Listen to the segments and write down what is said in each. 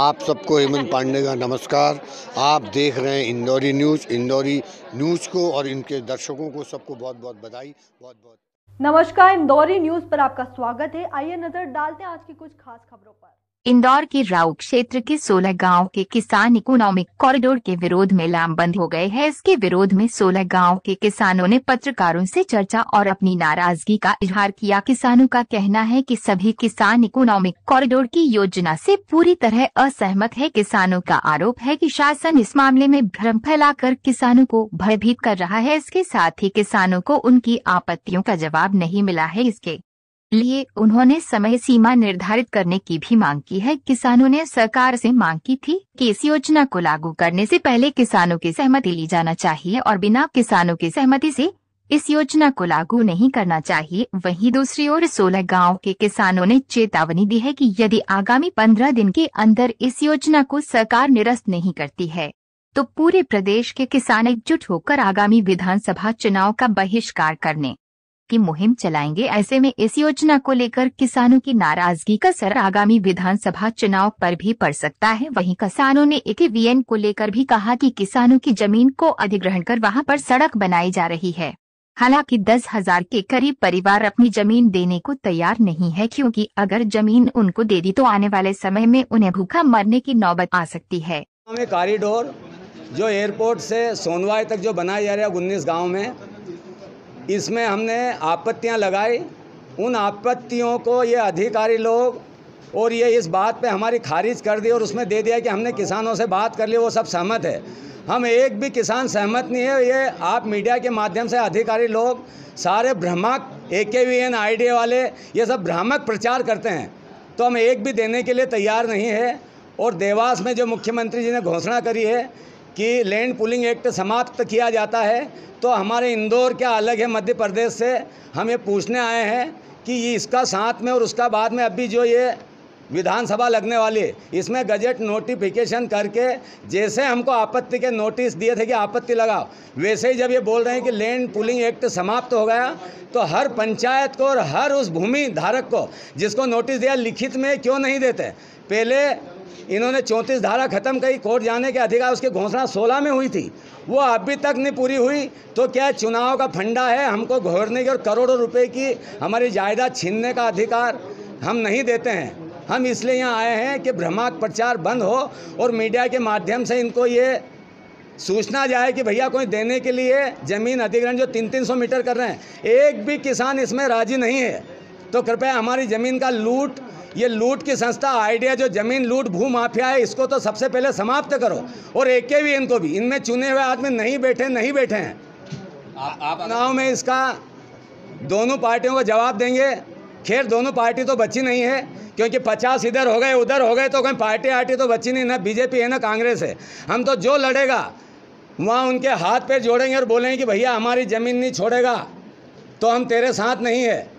आप सबको हेमंत पांडे का नमस्कार। आप देख रहे हैं इंदौरी न्यूज़ को और इनके दर्शकों को सबको बहुत बहुत बधाई। बहुत नमस्कार, इंदौरी न्यूज़ पर आपका स्वागत है। आइए नजर डालते हैं आज की कुछ खास खबरों पर। इंदौर के राऊ क्षेत्र के 16 गांव के किसान इकोनॉमिक कॉरिडोर के विरोध में लामबंद हो गए हैं। इसके विरोध में 16 गांव के किसानों ने पत्रकारों से चर्चा और अपनी नाराजगी का इजहार किया। किसानों का कहना है कि सभी किसान इकोनॉमिक कॉरिडोर की योजना से पूरी तरह असहमत है। किसानों का आरोप है कि शासन इस मामले में भ्रम फैलाकर किसानों को भयभीत कर रहा है। इसके साथ ही किसानों को उनकी आपत्तियों का जवाब नहीं मिला है। इसके लिए उन्होंने समय सीमा निर्धारित करने की भी मांग की है। किसानों ने सरकार से मांग की थी कि इस योजना को लागू करने से पहले किसानों की सहमति ली जाना चाहिए और बिना किसानों की सहमति से इस योजना को लागू नहीं करना चाहिए। वहीं दूसरी ओर 16 गांव के किसानों ने चेतावनी दी है कि यदि आगामी 15 दिन के अंदर इस योजना को सरकार निरस्त नहीं करती है तो पूरे प्रदेश के किसान एकजुट होकर आगामी विधानसभा चुनाव का बहिष्कार करने की मुहिम चलाएंगे। ऐसे में इस योजना को लेकर किसानों की नाराजगी का असर आगामी विधानसभा चुनाव पर भी पड़ सकता है। वहीं किसानों ने AKVN को लेकर भी कहा कि किसानों की जमीन को अधिग्रहण कर वहां पर सड़क बनाई जा रही है। हालांकि 10,000 के करीब परिवार अपनी जमीन देने को तैयार नहीं है, क्योंकि अगर जमीन उनको दे दी तो आने वाले समय में उन्हें भूखा मरने की नौबत आ सकती है। कॉरिडोर जो एयरपोर्ट से सोनवाई तक जो बनाया जा रहा है 19 गाँव में, इसमें हमने आपत्तियां लगाई। उन आपत्तियों को ये अधिकारी लोग और ये इस बात पे हमारी खारिज कर दी और उसमें दे दिया कि हमने किसानों से बात कर ली, वो सब सहमत है। हम एक भी किसान सहमत नहीं है। ये आप मीडिया के माध्यम से अधिकारी लोग सारे भ्रामक AKVN आईडिया वाले ये सब भ्रामक प्रचार करते हैं, तो हम एक भी देने के लिए तैयार नहीं है। और देवास में जो मुख्यमंत्री जी ने घोषणा करी है कि लैंड पुलिंग एक्ट समाप्त किया जाता है, तो हमारे इंदौर क्या अलग है मध्य प्रदेश से। हम ये पूछने आए हैं कि ये इसका साथ में और उसका बाद में अभी जो ये विधानसभा लगने वाली है, इसमें गजट नोटिफिकेशन करके जैसे हमको आपत्ति के नोटिस दिए थे कि आपत्ति लगाओ, वैसे ही जब ये बोल रहे हैं कि लैंड पुलिंग एक्ट समाप्त हो गया, तो हर पंचायत को और हर उस भूमि धारक को जिसको नोटिस दिया लिखित में क्यों नहीं देते। पहले इन्होंने 34 धारा खत्म करी, कोर्ट जाने के अधिकार उसकी घोषणा 16 में हुई थी, वो अभी तक नहीं पूरी हुई। तो क्या चुनाव का फंडा है हमको घोरने की और करोड़ों रुपए की हमारी जायदाद छीनने का अधिकार हम नहीं देते हैं। हम इसलिए यहाँ आए हैं कि भ्रामक प्रचार बंद हो और मीडिया के माध्यम से इनको ये सूचना जाए कि भैया कोई देने के लिए ज़मीन अधिग्रहण जो 300-300 मीटर कर रहे हैं, एक भी किसान इसमें राजी नहीं है। तो कृपया हमारी ज़मीन का लूट, ये लूट की संस्था आइडिया जो जमीन लूट भू माफिया है, इसको तो सबसे पहले समाप्त करो। और AKVN को भी, इनमें चुने हुए आदमी नहीं बैठे हैं। आप चुनाव में इसका दोनों पार्टियों को जवाब देंगे। खैर दोनों पार्टी तो बची नहीं है, क्योंकि 50 इधर हो गए उधर हो गए, तो कोई पार्टी तो बची नहीं, ना BJP है ना कांग्रेस है। हम तो जो लड़ेगा वहाँ उनके हाथ पैर जोड़ेंगे और बोलेंगे कि भैया हमारी ज़मीन नहीं छोड़ेगा तो हम तेरे साथ नहीं है।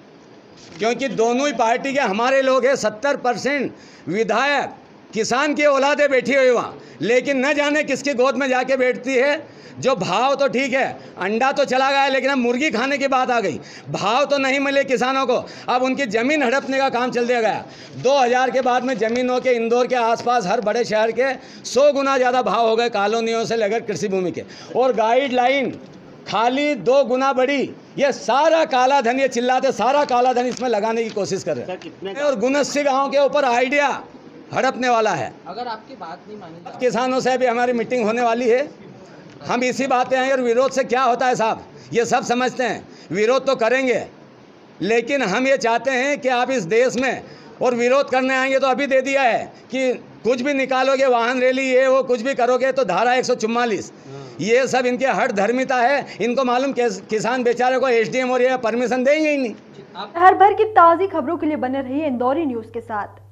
क्योंकि दोनों ही पार्टी के हमारे लोग हैं। 70% विधायक किसान की औलादें बैठी हुई वहाँ, लेकिन न जाने किसकी गोद में जाके बैठती है। जो भाव तो ठीक है, अंडा तो चला गया, लेकिन अब मुर्गी खाने की बात आ गई। भाव तो नहीं मिले किसानों को, अब उनकी ज़मीन हड़पने का काम चल दिया गया। 2000 के बाद में ज़मीनों के इंदौर के आसपास हर बड़े शहर के 100 गुना ज़्यादा भाव हो गए कॉलोनियों से लेकर कृषि भूमि के। और गाइडलाइन खाली 2 गुना बढ़ी। ये सारा काला धन, ये चिल्लाते सारा काला धन इसमें लगाने की कोशिश कर रहे हैं। और गुनस्सी गाँव के ऊपर आइडिया हड़पने वाला है। अगर आपकी बात नहीं मानी, किसानों से भी हमारी मीटिंग होने वाली है। हम इसी बात पे आए। और विरोध से क्या होता है साहब, ये सब समझते हैं, विरोध तो करेंगे, लेकिन हम ये चाहते हैं कि आप इस देश में और विरोध करने आएंगे तो अभी दे दिया है कि कुछ भी निकालोगे, वाहन रैली ये वो कुछ भी करोगे तो धारा 144, ये सब इनकी हट धर्मिता है। इनको मालूम किसान बेचारे को SDM और ये परमिशन देंगे ही नहीं। हर भर की ताज़ी खबरों के लिए बने रहिए इंदौरी न्यूज़ के साथ।